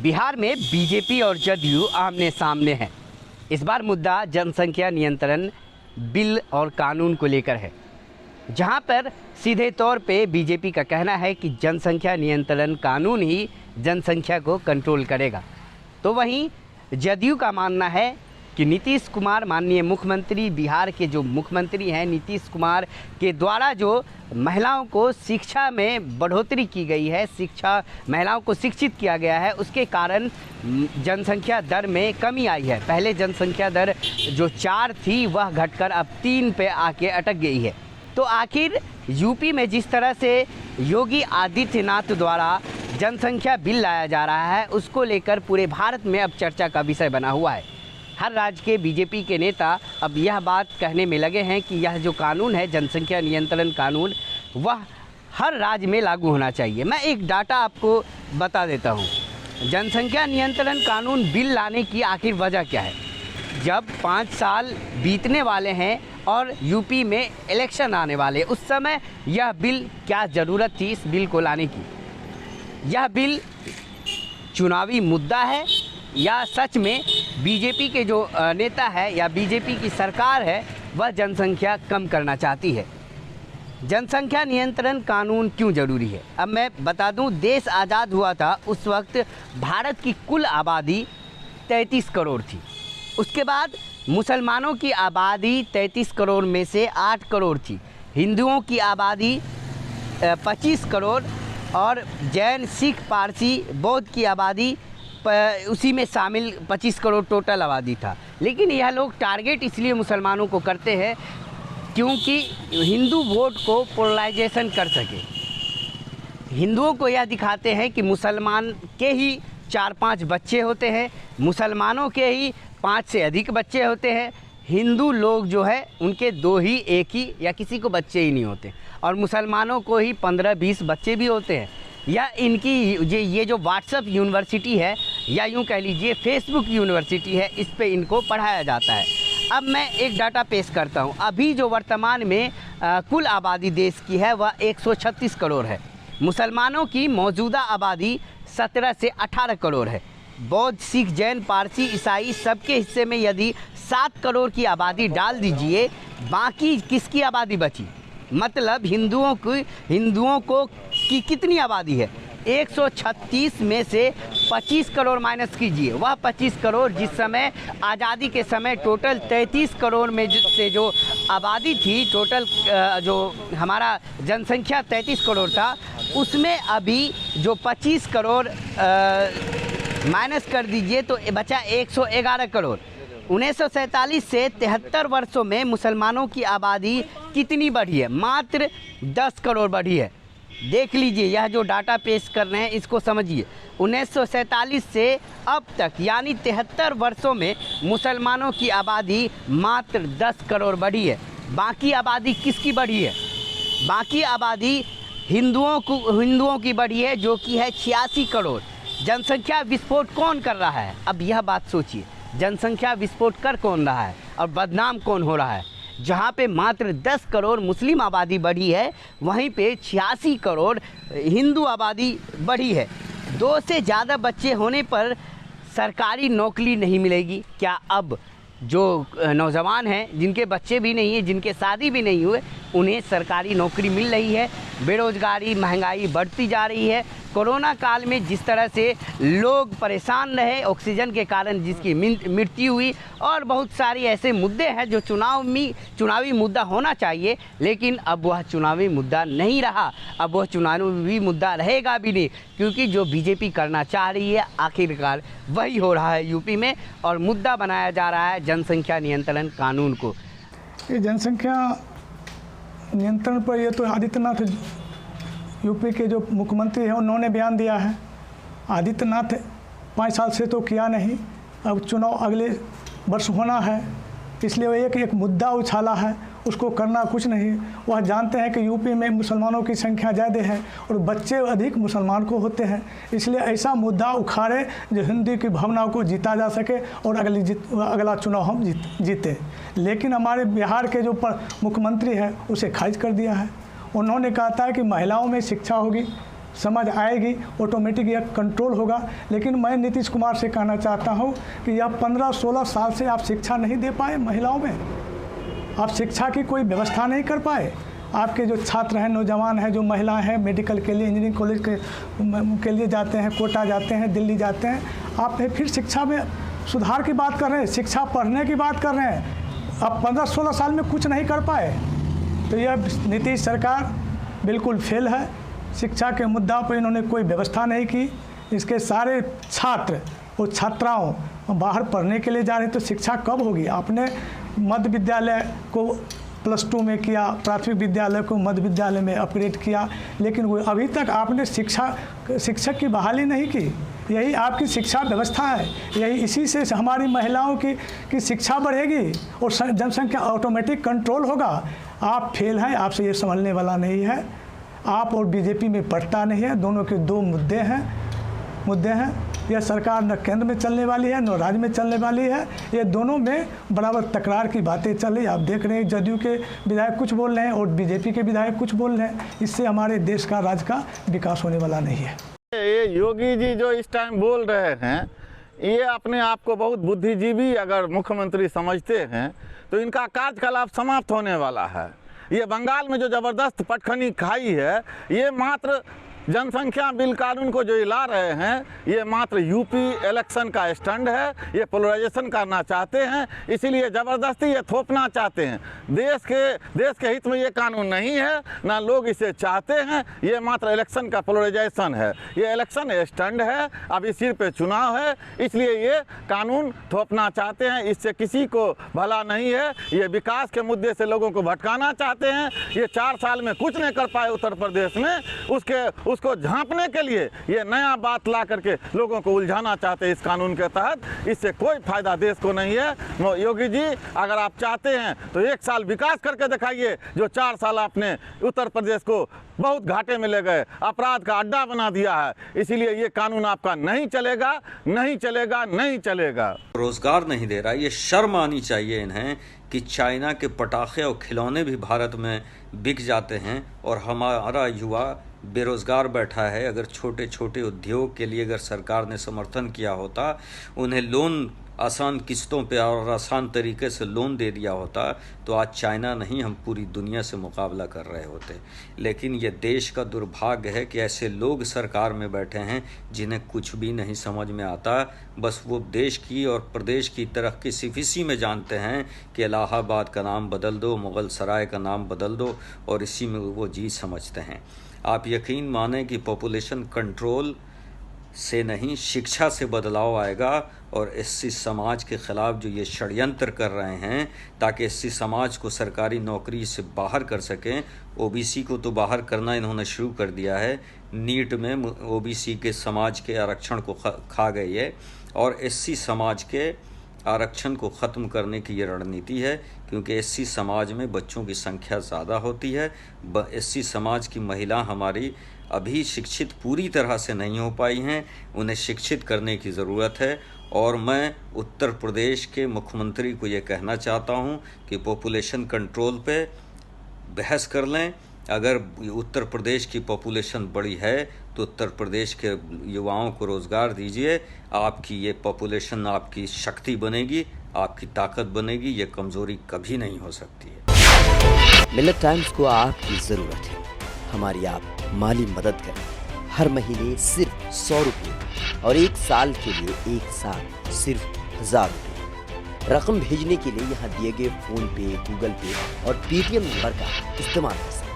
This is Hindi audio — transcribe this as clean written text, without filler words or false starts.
बिहार में बीजेपी और जदयू आमने सामने हैं। इस बार मुद्दा जनसंख्या नियंत्रण बिल और कानून को लेकर है, जहां पर सीधे तौर पे बीजेपी का कहना है कि जनसंख्या नियंत्रण कानून ही जनसंख्या को कंट्रोल करेगा, तो वहीं जदयू का मानना है कि नीतीश कुमार, माननीय मुख्यमंत्री, बिहार के जो मुख्यमंत्री हैं नीतीश कुमार के द्वारा जो महिलाओं को शिक्षा में बढ़ोतरी की गई है, महिलाओं को शिक्षित किया गया है, उसके कारण जनसंख्या दर में कमी आई है। पहले जनसंख्या दर जो 4 थी वह घटकर अब 3 पे आके अटक गई है। तो आखिर यूपी में जिस तरह से योगी आदित्यनाथ द्वारा जनसंख्या बिल लाया जा रहा है, उसको लेकर पूरे भारत में अब चर्चा का विषय बना हुआ है। हर राज्य के बीजेपी के नेता अब यह बात कहने में लगे हैं कि यह जो कानून है, जनसंख्या नियंत्रण कानून, वह हर राज्य में लागू होना चाहिए। मैं एक डाटा आपको बता देता हूँ। जनसंख्या नियंत्रण कानून बिल लाने की आखिर वजह क्या है? जब 5 साल बीतने वाले हैं और यूपी में इलेक्शन आने वाले, उस समय यह बिल, क्या ज़रूरत थी इस बिल को लाने की? यह बिल चुनावी मुद्दा है या सच में बीजेपी के जो नेता है या बीजेपी की सरकार है वह जनसंख्या कम करना चाहती है? जनसंख्या नियंत्रण कानून क्यों ज़रूरी है? अब मैं बता दूं, देश आज़ाद हुआ था उस वक्त भारत की कुल आबादी 33 करोड़ थी। उसके बाद मुसलमानों की आबादी 33 करोड़ में से 8 करोड़ थी, हिंदुओं की आबादी 25 करोड़ और जैन, सिख, पारसी, बौद्ध की आबादी उसी में शामिल 25 करोड़ टोटल आबादी था। लेकिन यह लोग टारगेट इसलिए मुसलमानों को करते हैं क्योंकि हिंदू वोट को पोलराइजेशन कर सके। हिंदुओं को यह दिखाते हैं कि मुसलमान के ही 4-5 बच्चे होते हैं, मुसलमानों के ही 5 से अधिक बच्चे होते हैं, हिंदू लोग जो है उनके 2 ही, 1 ही या किसी को बच्चे ही नहीं होते, और मुसलमानों को ही 15-20 बच्चे भी होते हैं। या इनकी ये जो व्हाट्सएप यूनिवर्सिटी है या यूँ कह लीजिए फेसबुक यूनिवर्सिटी है, इस पे इनको पढ़ाया जाता है। अब मैं एक डाटा पेश करता हूँ। अभी जो वर्तमान में कुल आबादी देश की है वह 136 करोड़ है। मुसलमानों की मौजूदा आबादी 17 से 18 करोड़ है। बौद्ध, सिख, जैन, पारसी, ईसाई सबके हिस्से में यदि 7 करोड़ की आबादी डाल दीजिए, बाकी किसकी आबादी बची? मतलब हिंदुओं को की कितनी आबादी है? 136 में से 25 करोड़ माइनस कीजिए, वह 25 करोड़ जिस समय आज़ादी के समय टोटल 33 करोड़ में से जो आबादी थी, टोटल जो हमारा जनसंख्या 33 करोड़ था, उसमें अभी जो 25 करोड़ माइनस कर दीजिए तो बचा 111 करोड़। 1947 से 73 वर्षों में मुसलमानों की आबादी कितनी बढ़ी है? मात्र 10 करोड़ बढ़ी है। देख लीजिए, यह जो डाटा पेश कर रहे हैं इसको समझिए। 1947 से अब तक यानी 73 वर्षों में मुसलमानों की आबादी मात्र 10 करोड़ बढ़ी है। बाकी आबादी किसकी बढ़ी है? बाकी आबादी हिंदुओं की बढ़ी है, जो कि है 86 करोड़। जनसंख्या विस्फोट कौन कर रहा है? अब यह बात सोचिए, जनसंख्या विस्फोट कर कौन रहा है और बदनाम कौन हो रहा है? जहाँ पे मात्र 10 करोड़ मुस्लिम आबादी बढ़ी है, वहीं पे 86 करोड़ हिंदू आबादी बढ़ी है। 2 से ज़्यादा बच्चे होने पर सरकारी नौकरी नहीं मिलेगी क्या? अब जो नौजवान हैं जिनके बच्चे भी नहीं हैं, जिनके शादी भी नहीं हुए, उन्हें सरकारी नौकरी मिल रही है। बेरोज़गारी, महंगाई बढ़ती जा रही है। कोरोना काल में जिस तरह से लोग परेशान रहे, ऑक्सीजन के कारण जिसकी मृत्यु हुई, और बहुत सारी ऐसे मुद्दे हैं जो चुनावी मुद्दा होना चाहिए, लेकिन अब वह चुनावी मुद्दा नहीं रहा। अब वह चुनावी मुद्दा रहेगा भी नहीं, क्योंकि जो बीजेपी करना चाह रही है आखिरकार वही हो रहा है यूपी में, और मुद्दा बनाया जा रहा है जनसंख्या नियंत्रण कानून को। ये जनसंख्या नियंत्रण पर ये तो आदित्यनाथ यूपी के जो मुख्यमंत्री हैं उन्होंने बयान दिया है। आदित्यनाथ 5 साल से तो किया नहीं, अब चुनाव अगले वर्ष होना है, इसलिए वो एक मुद्दा उछाला है, उसको करना कुछ नहीं। वह जानते हैं कि यूपी में मुसलमानों की संख्या ज़्यादा है और बच्चे अधिक मुसलमान को होते हैं, इसलिए ऐसा मुद्दा उखाड़े जो हिंदू की भावना को जीता जा सके और अगला चुनाव हम जीते। लेकिन हमारे बिहार के जो मुख्यमंत्री हैं उसे खारिज कर दिया है। उन्होंने कहा था कि महिलाओं में शिक्षा होगी, समझ आएगी, ऑटोमेटिक यह कंट्रोल होगा। लेकिन मैं नीतीश कुमार से कहना चाहता हूँ कि यह 15-16 साल से आप शिक्षा नहीं दे पाए महिलाओं में, आप शिक्षा की कोई व्यवस्था नहीं कर पाए। आपके जो छात्र हैं, नौजवान हैं, जो महिलाएं हैं, मेडिकल के लिए, इंजीनियरिंग कॉलेज के लिए जाते हैं, कोटा जाते हैं, दिल्ली जाते हैं, आप फिर शिक्षा में सुधार की बात कर रहे हैं, शिक्षा पढ़ने की बात कर रहे हैं। आप 15-16 साल में कुछ नहीं कर पाए, तो यह नीतीश सरकार बिल्कुल फेल है। शिक्षा के मुद्दा पर इन्होंने कोई व्यवस्था नहीं की। इसके सारे छात्र और छात्राओं बाहर पढ़ने के लिए जा रहे हैं, तो शिक्षा कब होगी? आपने मध्य विद्यालय को +2 में किया, प्राथमिक विद्यालय को मध्य विद्यालय में अपग्रेड किया, लेकिन वो अभी तक आपने शिक्षक की बहाली नहीं की। यही आपकी शिक्षा व्यवस्था है, यही इसी से हमारी महिलाओं की शिक्षा बढ़ेगी और जनसंख्या ऑटोमेटिक कंट्रोल होगा। आप फेल हैं, आपसे ये संभलने वाला नहीं है। आप और बीजेपी में पड़ता नहीं है, दोनों के दो मुद्दे हैं। यह सरकार न केंद्र में चलने वाली है, न राज्य में चलने वाली है। ये दोनों में बराबर तकरार की बातें चल रही। आप देख रहे हैं जदयू के विधायक कुछ बोल रहे हैं और बीजेपी के विधायक कुछ बोल रहे हैं। इससे हमारे देश का राज्य का विकास होने वाला नहीं है। ये योगी जी जो इस टाइम बोल रहे हैं, ये अपने आप को बहुत बुद्धिजीवी अगर मुख्यमंत्री समझते हैं तो इनका कार्यकलाप समाप्त होने वाला है। ये बंगाल में जो ज़बरदस्त पटखनी खाई है, ये मात्र जनसंख्या बिल कानून को जो ला रहे हैं, ये मात्र यूपी इलेक्शन का स्टंट है। ये पोलराइजेशन करना चाहते हैं, इसीलिए ज़बरदस्ती ये थोपना चाहते हैं। देश के हित में ये कानून नहीं है, ना लोग इसे चाहते हैं। ये मात्र इलेक्शन का पोलराइजेशन है, ये इलेक्शन स्टंट है। अभी सिर पे चुनाव है, इसलिए ये कानून थोपना चाहते हैं। इससे किसी को भला नहीं है। ये विकास के मुद्दे से लोगों को भटकाना चाहते हैं। ये 4 साल में कुछ नहीं कर पाए उत्तर प्रदेश में, उसको झांपने के लिए ये नया बात ला करके लोगों को उलझाना चाहते हैं इस कानून के तहत। इससे कोई फायदा देश को नहीं है। योगी जी, अगर आप चाहते हैं तो 1 साल विकास करके दिखाइए। जो 4 साल आपने उत्तर प्रदेश को बहुत घाटे में ले गए, अपराध का अड्डा बना दिया है। इसीलिए ये कानून आपका नहीं चलेगा, नहीं चलेगा, नहीं चलेगा। रोजगार नहीं दे रहा। ये शर्म आनी चाहिए इन्हें कि चाइना के पटाखे और खिलौने भी भारत में बिक जाते हैं और हमारा युवा बेरोज़गार बैठा है। अगर छोटे छोटे उद्योग के लिए अगर सरकार ने समर्थन किया होता, उन्हें लोन आसान किस्तों पे और आसान तरीके से लोन दे दिया होता, तो आज चाइना नहीं हम पूरी दुनिया से मुकाबला कर रहे होते। लेकिन ये देश का दुर्भाग्य है कि ऐसे लोग सरकार में बैठे हैं जिन्हें कुछ भी नहीं समझ में आता। बस वो देश की और प्रदेश की तरक्की सिर्फ इसी में जानते हैं कि इलाहाबाद का नाम बदल दो, मुग़ल सराय का नाम बदल दो, और इसी में वो जी समझते हैं। आप यकीन मानें कि पॉपुलेशन कंट्रोल से नहीं, शिक्षा से बदलाव आएगा। और एससी समाज के ख़िलाफ़ जो ये षड्यंत्र कर रहे हैं ताकि एससी समाज को सरकारी नौकरी से बाहर कर सकें, ओबीसी को तो बाहर करना इन्होंने शुरू कर दिया है। नीट में ओबीसी के समाज के आरक्षण को खा गई है और एससी समाज के आरक्षण को ख़त्म करने की ये रणनीति है, क्योंकि एससी समाज में बच्चों की संख्या ज़्यादा होती है। एससी समाज की महिला हमारी अभी शिक्षित पूरी तरह से नहीं हो पाई हैं, उन्हें शिक्षित करने की ज़रूरत है। और मैं उत्तर प्रदेश के मुख्यमंत्री को ये कहना चाहता हूँ कि पॉपुलेशन कंट्रोल पे बहस कर लें। अगर उत्तर प्रदेश की पॉपुलेशन बड़ी है तो उत्तर प्रदेश के युवाओं को रोज़गार दीजिए। आपकी ये पॉपुलेशन आपकी शक्ति बनेगी, आपकी ताकत बनेगी। ये कमज़ोरी कभी नहीं हो सकती है। मिलेट टाइम्स को आपकी ज़रूरत है, हमारी आप माली मदद करें। हर महीने सिर्फ 100 रुपये और 1 साल के लिए 1 साल सिर्फ 1000 रुपये। रकम भेजने के लिए यहाँ दिए गए फ़ोन पे, गूगल पे और पेटीएम नंबर का इस्तेमाल कर सकते हैं।